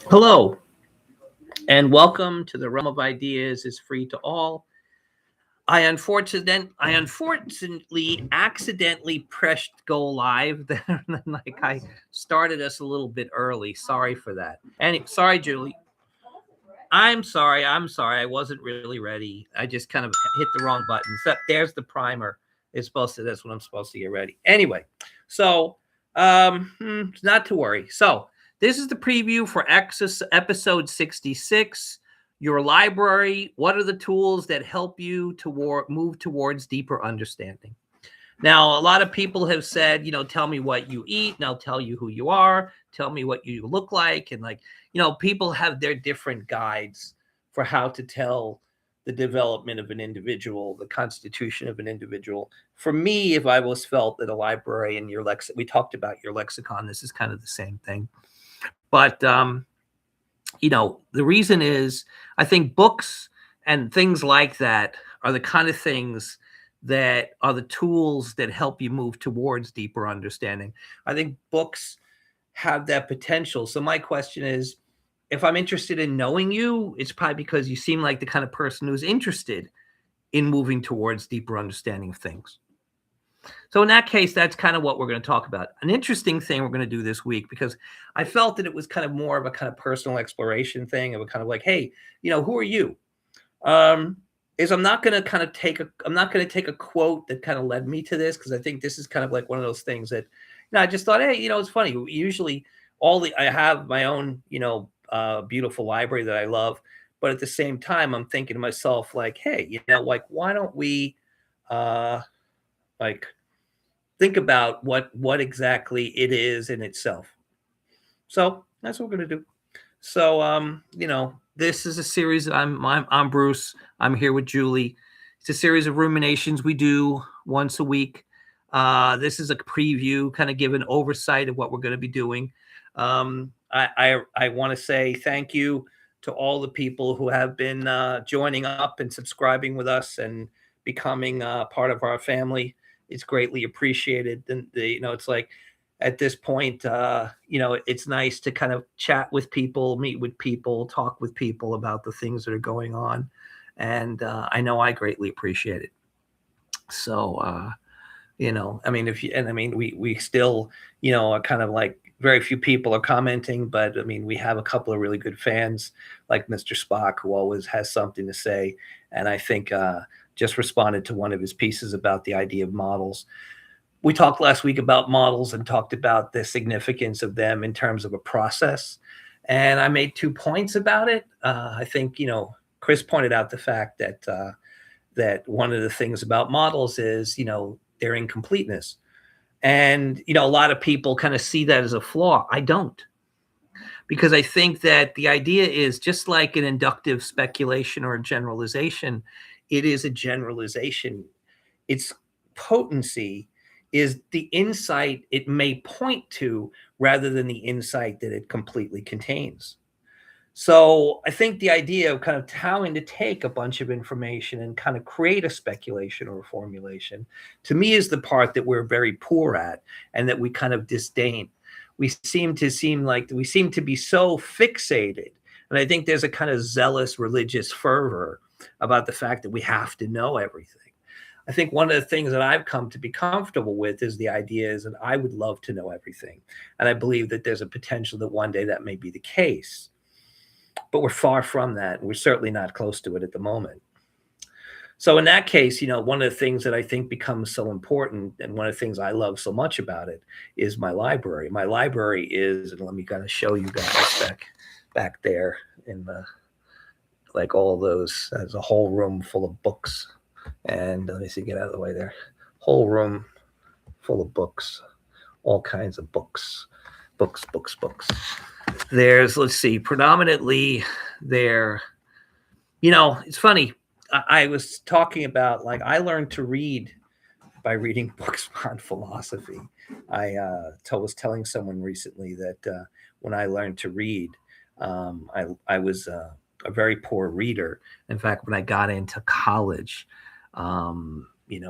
Hello, and welcome to the Realm of Ideas is free to all. I unfortunately accidentally pressed go live there, and like I started us a little bit early. Sorry for that. And sorry, Julie. I'm sorry. I wasn't really ready. I just kind of hit the wrong button. So there's the primer. That's what I'm supposed to get ready. Anyway, so not to worry. So this is the preview for episode 66. Your library. What are the tools that help you to move towards deeper understanding? Now, a lot of people have said, tell me what you eat, and I'll tell you who you are. Tell me what you look like. And people have their different guides for how to tell the development of an individual, the constitution of an individual. For me, if I was felt that a library and we talked about your lexicon, this is kind of the same thing. But, the reason is I think books and things like that are the kind of things that are the tools that help you move towards deeper understanding. I think books have that potential. So my question is, if I'm interested in knowing you, it's probably because you seem like the kind of person who's interested in moving towards deeper understanding of things. So in that case, that's kind of what we're going to talk about. An interesting thing we're going to do this week, because I felt that it was kind of more of a kind of personal exploration thing. It was kind of like, hey, who are you? Is I'm not going to take a quote that kind of led me to this, because I think this is kind of like one of those things that, I just thought, hey, it's funny. Usually I have my own, beautiful library that I love. But at the same time, I'm thinking to myself, like, hey, why don't we, think about what exactly it is in itself. So that's what we're going to do. So, this is a series. I'm Bruce. I'm here with Julie. It's a series of ruminations we do once a week. This is a preview, kind of give an oversight of what we're going to be doing. I want to say thank you to all the people who have been joining up and subscribing with us and becoming part of our family. It's greatly appreciated. And it's like at this point, it's nice to kind of chat with people, meet with people, talk with people about the things that are going on. And I know I greatly appreciate it. So, we still, are kind of like very few people are commenting, but we have a couple of really good fans like Mr. Spock, who always has something to say. And I think just responded to one of his pieces about the idea of models. We talked last week about models and talked about the significance of them in terms of a process. And I made 2 points about it. I think, Chris pointed out the fact that one of the things about models is, their incompleteness. And, a lot of people kind of see that as a flaw. I don't. Because I think that the idea is just like an inductive speculation or a generalization, it is a generalization. Its potency is the insight it may point to rather than the insight that it completely contains. So I think the idea of kind of having to take a bunch of information and kind of create a speculation or a formulation, to me, is the part that we're very poor at and that we kind of disdain. We seem to be so fixated. And I think there's a kind of zealous religious fervor about the fact that we have to know everything. I think one of the things that I've come to be comfortable with is the idea is that I would love to know everything. And I believe that there's a potential that one day that may be the case. But we're far from that. We're certainly not close to it at the moment. So in that case, one of the things that I think becomes so important, and one of the things I love so much about it, is my library. My library is, and let me kind of show you guys back there in the, like all those, there's a whole room full of books. And let me see, get out of the way there. Whole room full of books, all kinds of books. There's, let's see, predominantly there. It's funny. I was talking about, like, I learned to read by reading books on philosophy. I was telling someone recently that when I learned to read, I was a very poor reader. In fact, when I got into college,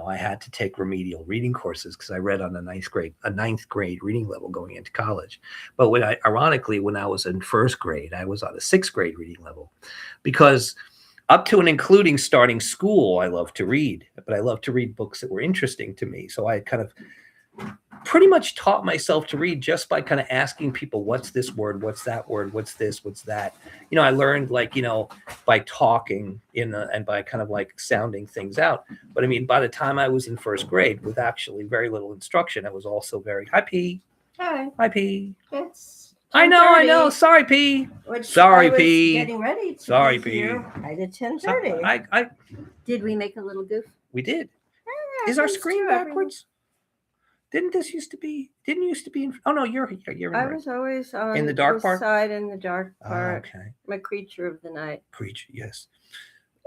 I had to take remedial reading courses because I read on a ninth grade reading level going into college. But ironically, when I was in first grade, I was on a sixth grade reading level because up to and including starting school, I loved to read, but I loved to read books that were interesting to me. So I kind of pretty much taught myself to read just by kind of asking people, what's this word? What's that word? What's this? What's that? I learned by talking and by kind of like sounding things out. But I mean, by the time I was in first grade with actually very little instruction, I was also very, hi P. Hi. Hi P. It's I know. 10:30, Sorry P. which Sorry, I was P. getting ready to Sorry, be P. here right at 10:30. Did we make a little goof? We did. Yeah, Is our thanks screen to everyone. backwards? Didn't used to be in, oh no, you're in I right. was always on In the dark this part? side in the dark part. Okay. I'm a creature of the night. Creature, yes.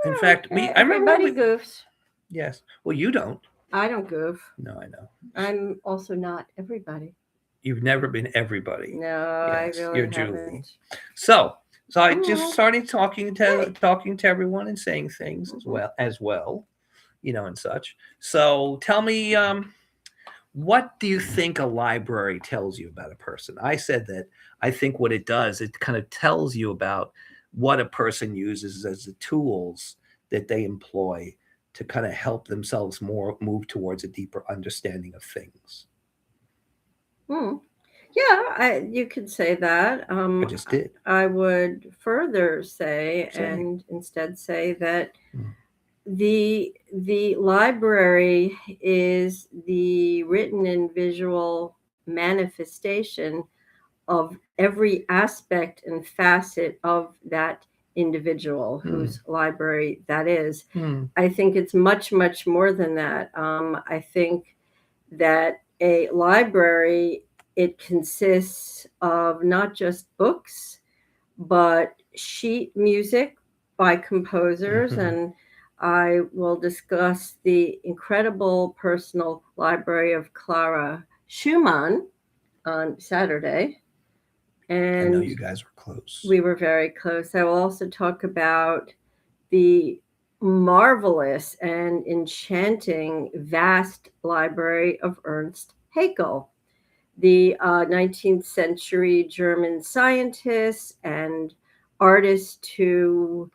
In Yeah, fact, I remember everybody goofs. yes. Well, you don't. I don't goof. No, I know. I'm also not everybody. You've never been everybody. No, Yes, I really you're haven't. Julie. So I Mhm. just started talking to everyone and saying things as well, and such. So tell me, what do you think a library tells you about a person? I said that I think what it does, it kind of tells you about what a person uses as the tools that they employ to kind of help themselves move towards a deeper understanding of things. Hmm. Yeah, you could say that. I just did. I would further say, and instead say that the library is the written and visual manifestation of every aspect and facet of that individual whose library that is. I think it's much, much more than that. I think that a library, it consists of not just books, but sheet music by composers. And I will discuss the incredible personal library of Clara Schumann on Saturday. And I know you guys were close. We were very close. I will also talk about the marvelous and enchanting vast library of Ernst Haeckel, the 19th century German scientist and artist who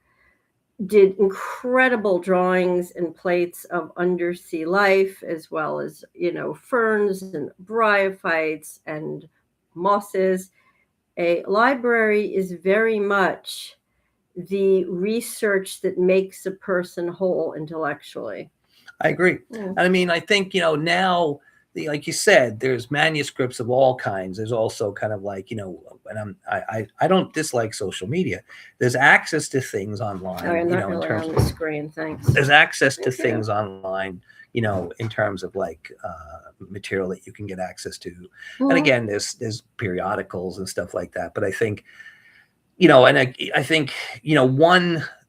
did incredible drawings and plates of undersea life, as well as, ferns and bryophytes and mosses. A library is very much the research that makes a person whole intellectually. I agree. Mm. I mean, I think, now, like you said, there's manuscripts of all kinds. There's also kind of like, and I don't dislike social media. There's access to things online. Oh, I'm not really in terms on the screen, thanks. There's access to things online, in terms of like material that you can get access to. And again, there's periodicals and stuff like that. But I think, and I think,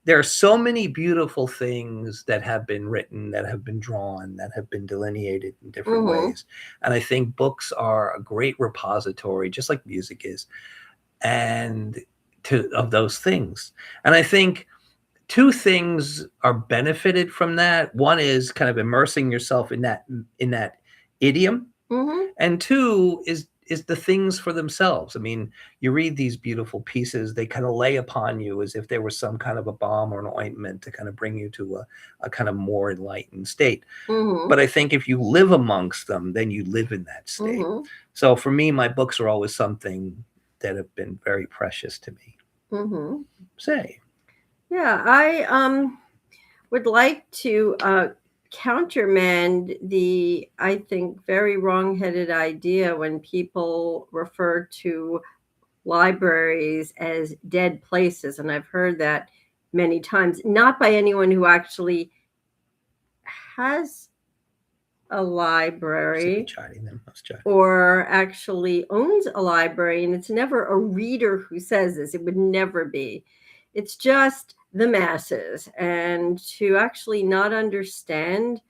there are so many beautiful things that have been written, that have been drawn, that have been delineated in different ways. And I think books are a great repository, just like music is, of those things. And I think two things are benefited from that. One is kind of immersing yourself in that idiom. And two is the things for themselves. I mean, you read these beautiful pieces, they kind of lay upon you as if there was some kind of a balm or an ointment to kind of bring you to a kind of more enlightened state. But I think if you live amongst them, then you live in that state. So for me, my books are always something that have been very precious to me. Say. Yeah, I would like to countermand the, I think, very wrong-headed idea when people refer to libraries as dead places. And I've heard that many times, not by anyone who actually has a library or actually owns a library. And it's never a reader who says this. It would never be. It's just the masses, and to actually not understand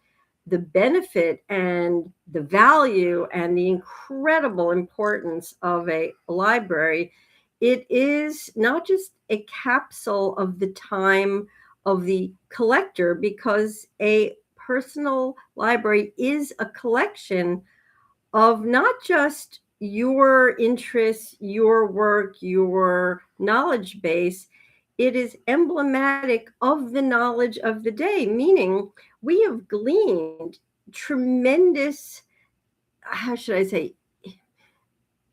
the benefit and the value and the incredible importance of a library. It is not just a capsule of the time of the collector, because a personal library is a collection of not just your interests, your work, your knowledge base. It is emblematic of the knowledge of the day, meaning we have gleaned tremendous, how should I say,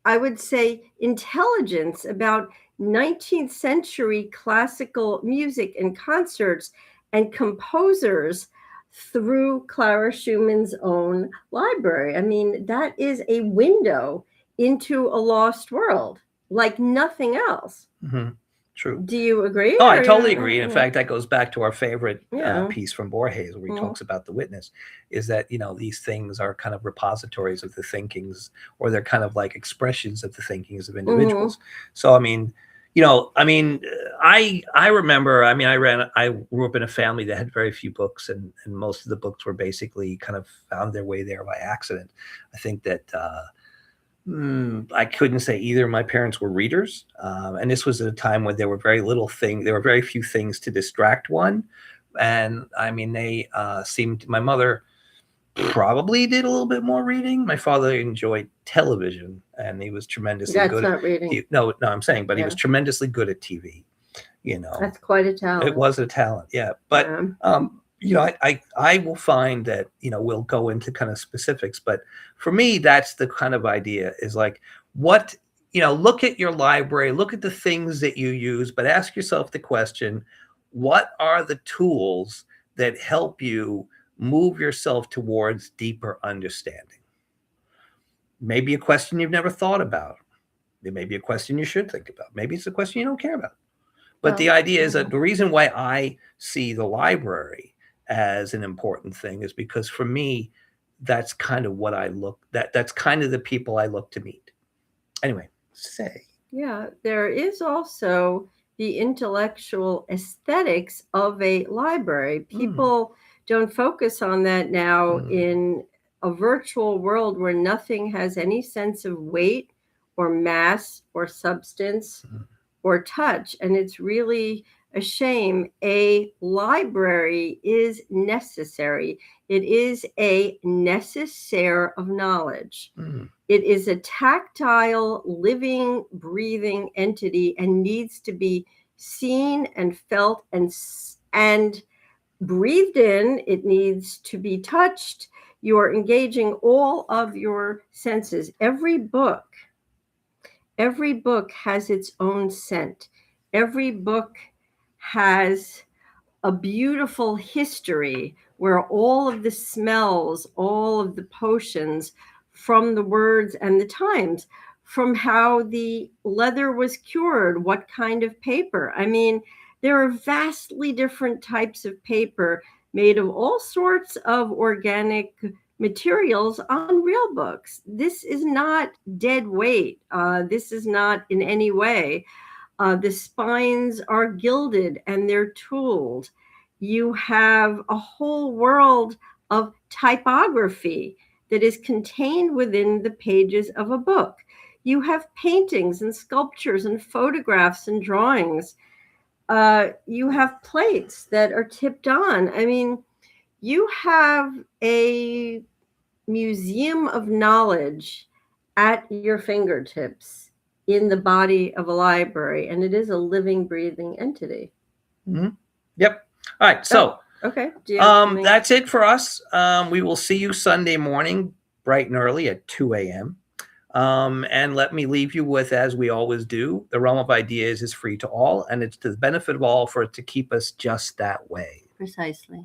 I would say intelligence about 19th century classical music and concerts and composers through Clara Schumann's own library. I mean, that is a window into a lost world like nothing else. Hmm. True. Do you agree? Oh, I Or totally you- agree. In fact, that goes back to our favorite Yeah. piece from Borges, where he Mhm. talks about the witness, is that, these things are kind of repositories of the thinkings, or they're kind of like expressions of the thinkings of individuals. So, I remember, I grew up in a family that had very few books, and most of the books were basically kind of found their way there by accident. I think that, I couldn't say either. My parents were readers, and this was at a time when there were very few things to distract one. And they seemed. My mother probably did a little bit more reading. My father enjoyed television, and he was tremendously That's good. not reading. No, I'm saying, but he was Yeah. tremendously good at TV. That's quite a talent. It was a talent, yeah. But I will find that we'll go into kind of specifics, but for me, that's the kind of idea is like what look at your library, look at the things that you use, but ask yourself the question: what are the tools that help you move yourself towards deeper understanding? Maybe a question you've never thought about. It may be a question you should think about. Maybe it's a question you don't care about. But the idea is that the reason why I see the library as an important thing is because for me, that's kind of what that's kind of the people I look to meet. Anyway, Yeah, there is also the intellectual aesthetics of a library. People don't focus on that now in a virtual world where nothing has any sense of weight or mass or substance or touch. And it's really a shame. A library is necessary. It is a necessaire of knowledge. It is a tactile, living, breathing entity and needs to be seen and felt and breathed in. It needs to be touched. You are engaging all of your senses. Every book has its own scent. Every book has a beautiful history where all of the smells, all of the potions from the words and the times, from how the leather was cured, what kind of paper. I mean, there are vastly different types of paper made of all sorts of organic materials on real books. This is not dead weight. This is not in any way. The spines are gilded and they're tooled. You have a whole world of typography that is contained within the pages of a book. You have paintings and sculptures and photographs and drawings. You have plates that are tipped on. I mean, you have a museum of knowledge at your fingertips in the body of a library, and it is a living, breathing entity. Yep. All right. So, okay. That's it for us. We will see you Sunday morning, bright and early at 2 a.m. And let me leave you with, as we always do, the realm of ideas is free to all, and it's to the benefit of all for it to keep us just that way. Precisely.